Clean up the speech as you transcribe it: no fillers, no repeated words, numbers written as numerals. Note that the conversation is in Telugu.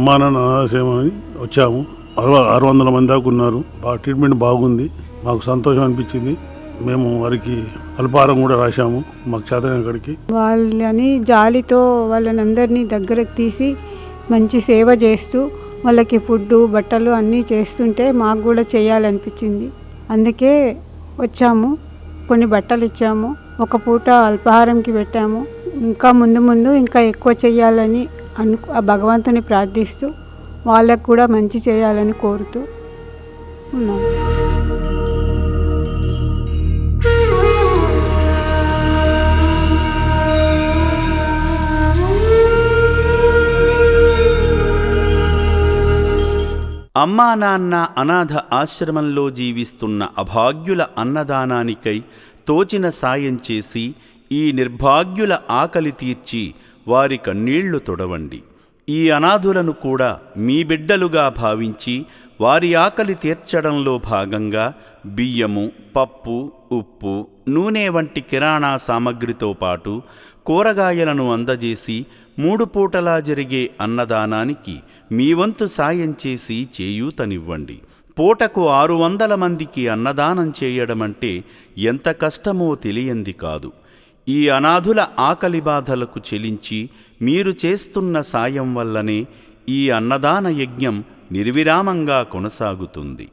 అమ్మా నాన్న అనాథాశ్రమని వచ్చాము. 600 మంది దాకా ఉన్నారు. ట్రీట్మెంట్ బాగుంది. మాకు సంతోషం అనిపించింది. మేము వారికి అల్పాహారం కూడా రాశాము మాకు చేతనైన కాడికి. వాళ్ళని జాలితో వాళ్ళని అందరినీ దగ్గరకు తీసి మంచి సేవ చేస్తూ వాళ్ళకి ఫుడ్ బట్టలు అన్నీ చేస్తుంటే మాకు కూడా చేయాలనిపించింది. అందుకే వచ్చాము. కొన్ని బట్టలు ఇచ్చాము, ఒక పూట అల్పాహారంకి పెట్టాము. ఇంకా ముందు ఇంకా ఎక్కువ చేయాలని ఆ భగవంతుని ప్రార్థిస్తూ వాళ్ళకు కూడా మంచి చేయాలని కోరుతూ ఉన్నాము. అమ్మా నాన్న అనాథ ఆశ్రమంలో జీవిస్తున్న అభాగ్యుల అన్నదానానికై తోచిన సాయం చేసి ఈ నిర్భాగ్యుల ఆకలి తీర్చి వారి కన్నీళ్లు తొడవండి. ఈ అనాథులను కూడా మీ బిడ్డలుగా భావించి వారి ఆకలి తీర్చడంలో భాగంగా బియ్యము, పప్పు, ఉప్పు, నూనె వంటి కిరాణా సామగ్రితో పాటు కూరగాయలను అందజేసి 3 పూటలా జరిగే అన్నదానానికి మీ వంతు సాయం చేసి చేయూతనివ్వండి. పూటకు 600 మందికి అన్నదానం చేయడమంటే ఎంత కష్టమో తెలియంది కాదు. ఈ అనాథుల ఆకలి బాధలకు చెలించి మీరు చేస్తున్న సాయం వల్లనే ఈ అన్నదాన యజ్ఞం నిర్విరామంగా కొనసాగుతుంది.